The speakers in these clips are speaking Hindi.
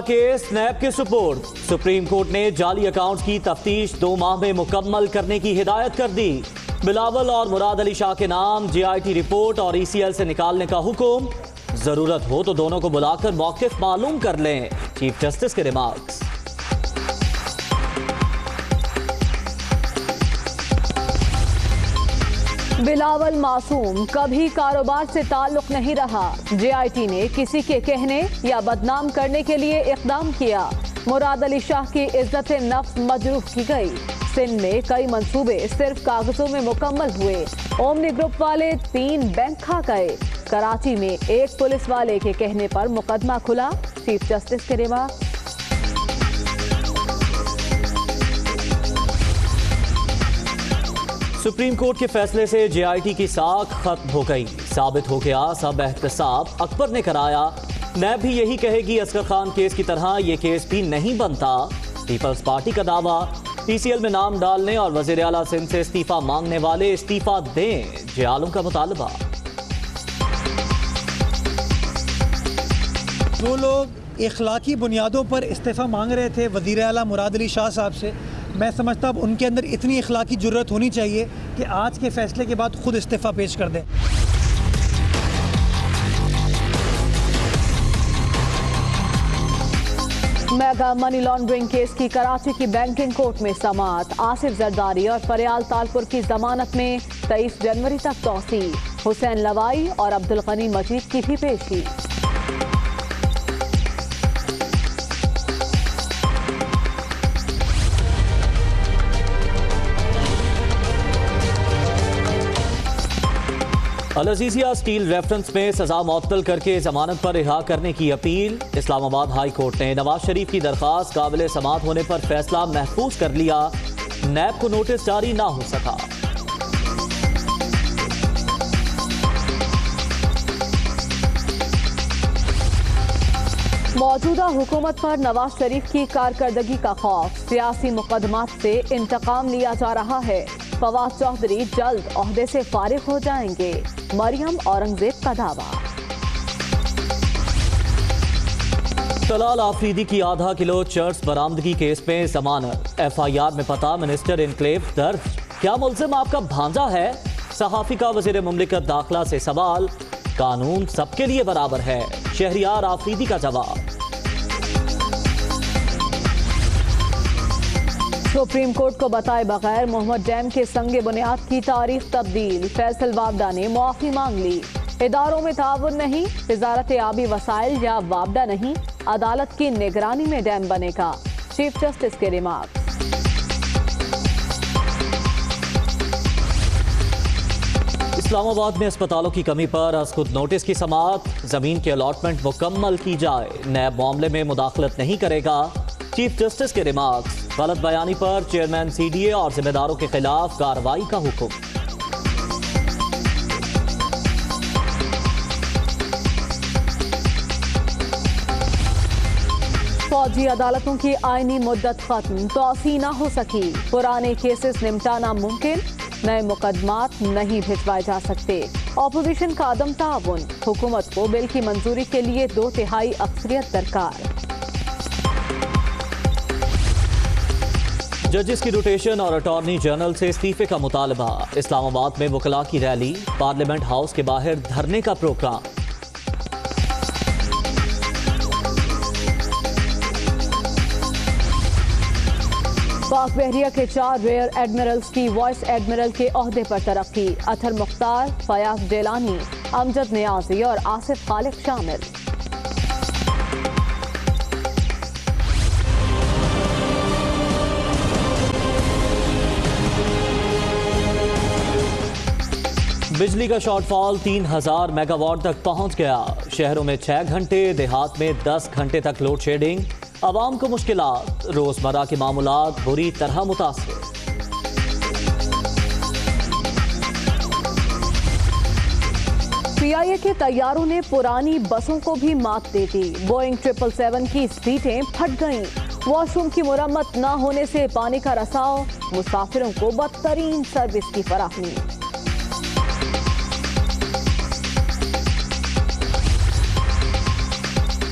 केस नैब के सुपुर्द। सुप्रीम कोर्ट ने जाली अकाउंट्स की तफ्तीश 2 माह में मुकम्मल करने की हिदायत कर दी। बिलावल और मुराद अली शाह के नाम JIT रिपोर्ट और ECL से निकालने का हुक्म। जरूरत हो तो दोनों को बुलाकर मौक़िफ़ मालूम कर लें। चीफ जस्टिस के रिमार्क्स। बिलावल मासूम, कभी कारोबार से ताल्लुक नहीं रहा। JIT ने किसी के कहने या बदनाम करने के लिए इक़दाम किया। मुराद अली शाह की इज्जत नफ्स मजरूह की गई। सिंध में कई मंसूबे सिर्फ कागजों में मुकम्मल हुए। ओमनी ग्रुप वाले 3 बैंक खा गए। कराची में एक पुलिस वाले के कहने पर मुकदमा खुला। चीफ जस्टिस के रिमार्क। सुप्रीम कोर्ट के फैसले से JIT की साख खत्म हो गई। साबित हो गया सब एहतसाब अकबर ने कराया। नैब भी यही कहेगी असगर खान केस की तरह ये केस भी नहीं बनता। पीपल्स पार्टी का दावा। ECL में नाम डालने और वज़ीर आला सिंध से इस्तीफा मांगने वाले इस्तीफा दें, जे आलम का मुतालबा। जो लोग इखलाकी बुनियादों पर इस्तीफ़ा मांग रहे थे वज़ीर आला मुराद अली शाह साहब से, मैं समझता अब उनके अंदर इतनी इखलाकी जुर्रत होनी चाहिए कि आज के फैसले के बाद खुद इस्तीफ़ा पेश कर दें। मेगा मनी लॉन्ड्रिंग केस की कराची की बैंकिंग कोर्ट में समाअत। आसिफ जरदारी और फरियाल तालपुर की जमानत में 23 जनवरी तक तौसी। हुसैन लवाई और अब्दुल गनी मजीद की भी पेशी। अल अजीजिया स्टील रेफरेंस में सजा मुअत्तल करके जमानत पर रिहा करने की अपील। इस्लामाबाद हाई कोर्ट ने नवाज शरीफ की दरख्वास्त काबिल समाअत होने पर फैसला महफूज कर लिया। नैब को नोटिस जारी ना हो सका। मौजूदा हुकूमत पर नवाज शरीफ की कारकर्दगी का खौफ। सियासी मुकदमात से इंतकाम लिया जा रहा है। फवाद चौधरी जल्द ओहदे से फारिग हो जाएंगे। मरियम औरंगजेब का दावा। तलाल आफरीदी की आधा किलो चर्स बरामदगी केस में जमानत। FIR में पता मिनिस्टर इनक्लेव दर्ज। क्या मुल्जिम आपका भांजा है? सहाफी का वजीर मुमलिकत दाखिला से सवाल। कानून सबके लिए बराबर है, शहरियार आफरीदी का जवाब। सुप्रीम कोर्ट को बताए बगैर मोहम्मद डैम के संगे बुनियाद की तारीख तब्दील। फैसल वाबडा ने मुआफी मांग ली। इदारों में ताउन नहीं, वजारत आबी वसाइल या वाबडा नहीं, अदालत की निगरानी में डैम बनेगा। चीफ जस्टिस के रिमार्क। इस्लामाबाद में अस्पतालों की कमी पर आज खुद नोटिस की समाअत। जमीन की अलॉटमेंट मुकम्मल की जाए। नैब मामले में मुदाखलत नहीं करेगा। चीफ जस्टिस के रिमार्क्स। गलत बयानी पर चेयरमैन CDA और जिम्मेदारों के खिलाफ कार्रवाई का हुक्म। फौजी अदालतों की आईनी मुद्दत खत्म, तौसी न हो सकी। पुराने केसेस निपटाना मुमकिन, नए मुकदमात नहीं भिजवाए जा सकते। ऑपोजिशन का अदम ताउन। हुकूमत को बिल की मंजूरी के लिए 2/3 अक्सरियत दरकार। जजेस की रोटेशन और अटॉर्नी जनरल से इस्तीफे का मुतालबा। इस्लामाबाद में वकला की रैली। पार्लियामेंट हाउस के बाहर धरने का प्रोग्राम। पाक बहरिया के 4 रेयर एडमिरल्स की वाइस एडमिरल के ओहदे पर तरक्की। अतर मुख्तार, फयाज जेलानी, अमजद नियाजी और आसिफ खालिक शामिल। बिजली का शॉर्टफॉल 3000 मेगावाट तक पहुंच गया। शहरों में 6 घंटे, देहात में 10 घंटे तक लोड शेडिंग। आवाम को मुश्किलात। रोजमर्रा के मामूलात बुरी तरह मुतासिर। PIA के तैयारों ने पुरानी बसों को भी मात दे दी। बोइंग 777 की सीटें फट गईं। वॉशरूम की मुरम्मत न होने से पानी का रसाव। मुसाफिरों को बदतरीन सर्विस की फराहमी।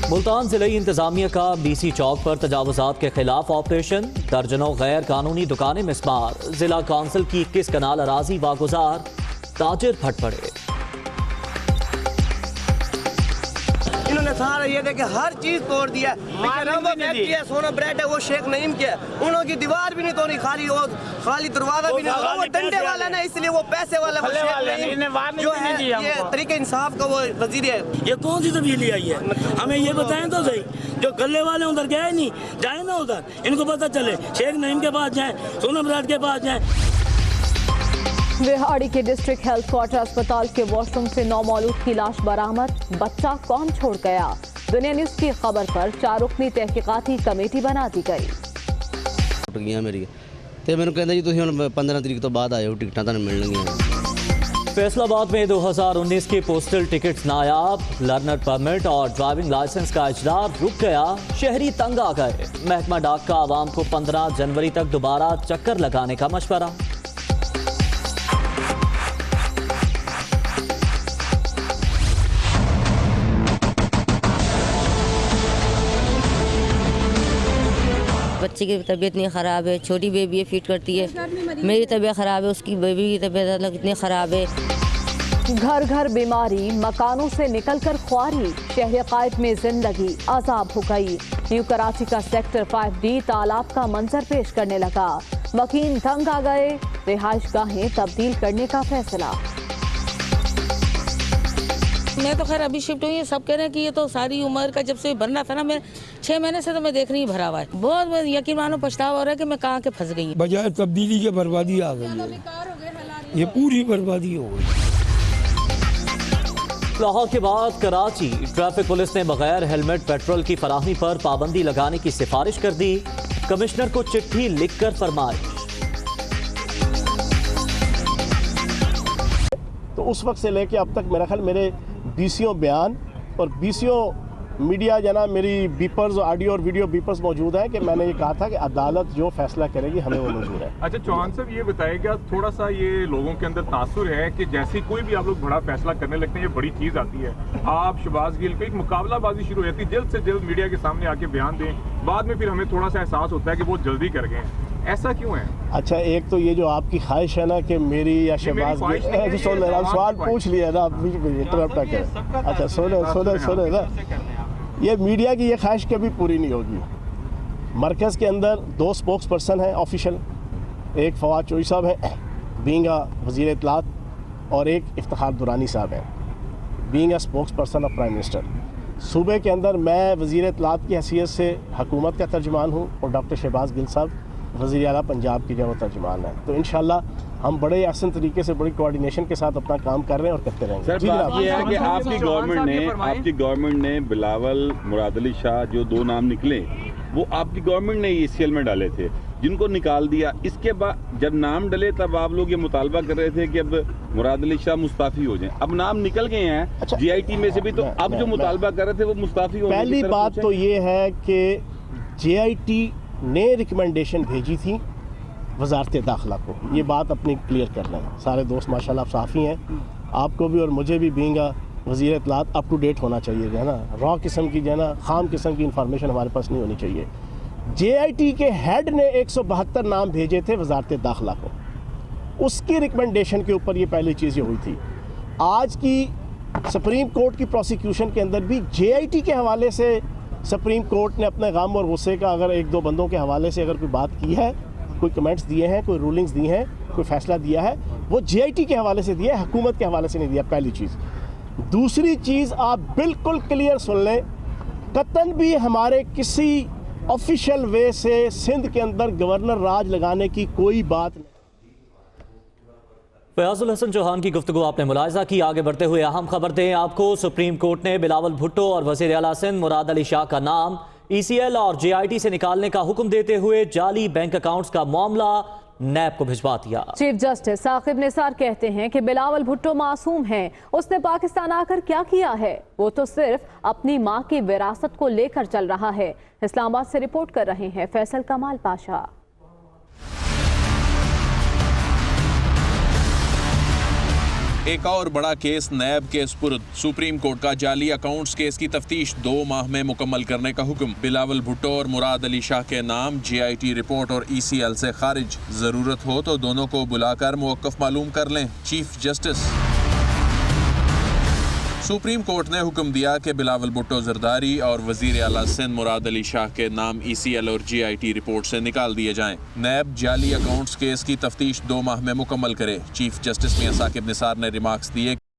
मुल्तान जिले इंतजामिया का BC चौक पर तजावुजात के खिलाफ ऑपरेशन, दर्जनों गैर कानूनी दुकानें मिसमार, जिला काउंसिल की 21 कनाल अराजी वागुजार, ताजिर फट पड़े। इन्होंने सारा ये देखे हर चीज तोड़ दिया। सोना ब्रेड है वो शेख नईम के, उन्होंने दीवार भी नहीं तोड़ी, खाली दरवाजा भी नहीं तोड़ा। वो डंडे वाला ना, इसलिए वो पैसे वाला जो है ये तरीके इंसाफ का वो वजीर है। ये कौन सी तब्दीली आई है, हमें ये बताएं तो सही। जो गले वाले उधर गए नहीं, जाए ना उधर, इनको पता चले। शेख नईम के पास जाए, सोना ब्रेड के पास जाए। रेहाड़ी के डिस्ट्रिक्ट हेल्थ क्वार्टर अस्पताल के वॉशरूम से नौमौलूद की लाश बरामद, बच्चा कौन छोड़ गया। दुनिया न्यूज की खबर पर 4 रुकनी तहकीकाती कमेटी बना दी गई। मेरी तो मैंने कहता जी तुम 15 तरीक तो बाद आए टिकटा तुम मिलने। फैसलाबाद में 2019 के पोस्टल टिकट्स नायाब, लर्नर परमिट और ड्राइविंग लाइसेंस का इजरा रुक गया, शहरी तंग आ गए। महकमा डाक का आवाम को 15 जनवरी तक दोबारा चक्कर लगाने का मशवरा। बच्चे की तबीयत नहीं ख़राब है, छोटी बेबी है, फिट करती है। मेरी तबीयत ख़राब है, उसकी बेबी की तबीयत इतनी ख़राब है। घर घर बीमारी, मकानों से निकलकर ख्वारी, शहर कायद में जिंदगी अजाब हो गई। न्यू कराची का सेक्टर 5D तालाब का मंजर पेश करने लगा, वकील तंग आ गए, रिहाइश गाहें तब्दील करने का फैसला। मैं तो खैर अभी शिफ्ट हुई है, सब कह रहे हैं कि ये तो सारी उम्र का जब से भरना था ना, मैं 6 महीने से तो मैं देख रही भरा हुआ है। बहुत यकीन मानो पछतावा हो रहा है कि मैं कहाँ के फंस गई। बजाय तब्दीली के बर्बादी आ गई है, ये पूरी बर्बादी हो गई। लाहौर के बाद कराची, ट्रैफिक पुलिस ने बगैर हेलमेट पेट्रोल की फराहमी पर पाबंदी लगाने की सिफारिश कर दी, कमिश्नर को चिट्ठी लिखकर फरमाइश। तो उस वक्त से लेके अब तक मेरा ख्याल मेरे 20 बयान और 20 मीडिया जना मेरी बीपर्स, ऑडियो और वीडियो बीपर्स मौजूद है कि मैंने ये कहा था कि अदालत जो फैसला करेगी हमें वो मंजूर है। अच्छा चौहान साहब, ये बताइएगा, थोड़ा सा ये लोगों के अंदर तासुर है कि जैसे कोई भी आप लोग बड़ा फैसला करने लगते हैं, ये बड़ी चीज़ आती है, आप शहबाज गिल को एक मुकाबलाबाजी शुरू हो जाती है, जल्द से जल्द मीडिया के सामने आके बयान दें, बाद में फिर हमें थोड़ा सा एहसास होता है कि बहुत जल्दी कर गए, ऐसा क्यों है? अच्छा, एक तो ये जो आपकी ख्वाहिश है ना कि मेरी या शहबाज गिल, सवाल पूछ लिया ना, आप इंटरप्ट ना करें। अच्छा सुने ना, ये मीडिया की ये ख्वाहिश कभी पूरी नहीं होगी। मरकज़ के अंदर 2 स्पोक्स पर्सन हैं ऑफिशियल, एक फवाद चोई साहब हैं बीइंग वज़ीर इत्तलात, और एक इफ्तिखार दुरानी साहब हैं being spokes person of prime minister. सूबे के अंदर मैं वज़ीर इत्तलात की हैसियत से हुकूमत का तर्जुमान हूँ और डॉक्टर शहबाज गिल साहब वज़ीर आला पंजाब की जो तर्जुमान है। तो इंशाल्लाह हम बड़े आसान तरीके से बड़ी कोऑर्डिनेशन के साथ अपना काम कर रहे हैं और करते रहेंगे। सर, बात ये है कि आपकी गवर्नमेंट ने बिलावल, मुराद अली शाह, जो 2 नाम निकले, वो आपकी गवर्नमेंट ने ECL में डाले थे, जिनको निकाल दिया। इसके बाद जब नाम डले तब आप लोग ये मुतालबा कर रहे थे कि अब मुराद अली शाह मुस्ताफ़ी हो जाएं। अब नाम निकल गए हैं GIT में से भी, तो अब जो मुतालबा कर रहे थे वो मुस्ताफ़ी हो। पहली बात तो ये है कि GIT ने रिकमेंडेशन भेजी थी वजारत दाखिला को, ये बात अपनी क्लियर कर लें। सारे दोस्त माशाल्लाह आप साफ़ी हैं, आपको भी और मुझे भी बीइंग वज़ीर इत्तलात अप टू डेट होना चाहिए, जो है ना, रॉ किस्म की जो है ना, खाम किस्म की इंफॉर्मेशन हमारे पास नहीं होनी चाहिए। JIT के हेड ने 172 नाम भेजे थे वजारत दाखिला को, उसकी रिकमेंडेशन के ऊपर ये पहली चीज़ ये हुई थी। आज की सुप्रीम कोर्ट की प्रोसिक्यूशन के अंदर भी JIT के हवाले से सुप्रीम कोर्ट ने अपने गम और गुस्से का अगर 1-2 बंदों के हवाले से अगर कोई बात की है, कोई कमेंट्स दिए हैं, कोई रूलिंग्स दी हैं, कोई फैसला दिया है, वो JIT के हवाले से दिया है, हुकूमत के हवाले से नहीं दिया। पहली चीज़। दूसरी चीज़ आप बिल्कुल क्लियर सुन लें, कतन भी हमारे किसी ऑफिशियल वे से सिंध के अंदर गवर्नर राज लगाने की कोई बात नहीं। फयाजुल हसन चौहान की गुफ्तगू आपने मुलाहिजा की। आगे बढ़ते हुए अहम खबर दें आपको, सुप्रीम कोर्ट ने बिलावल भुट्टो और वज़ीर आला सिंध मुराद अली शाह का नाम ECL और JIT से निकालने का हुक्म देते हुए जाली बैंक अकाउंट्स का मामला नैब को भिजवा दिया। चीफ जस्टिस साकिब निसार कहते हैं कि बिलावल भुट्टो मासूम है, उसने पाकिस्तान आकर क्या किया है, वो तो सिर्फ अपनी मां की विरासत को लेकर चल रहा है। इस्लामाबाद से रिपोर्ट कर रहे हैं फैसल कमाल पाशा। एक और बड़ा केस नैब के सुपुर्द। सुप्रीम कोर्ट का जाली अकाउंट्स केस की तफ्तीश 2 माह में मुकम्मल करने का हुक्म। बिलावल भुट्टो और मुराद अली शाह के नाम JIT रिपोर्ट और ECL से खारिज। जरूरत हो तो दोनों को बुलाकर मुवक्कफ मालूम कर लें। Chief justice. सुप्रीम कोर्ट ने हुक्म दिया कि बिलावल भुट्टो जरदारी और वजीर आला सिंध मुराद अली शाह के नाम ECL और JIT रिपोर्ट से निकाल दिए जाएं। नैब जाली अकाउंट्स केस की तफ्तीश 2 माह में मुकम्मल करे। चीफ जस्टिस मियां साकिब निसार ने रिमार्क्स दिए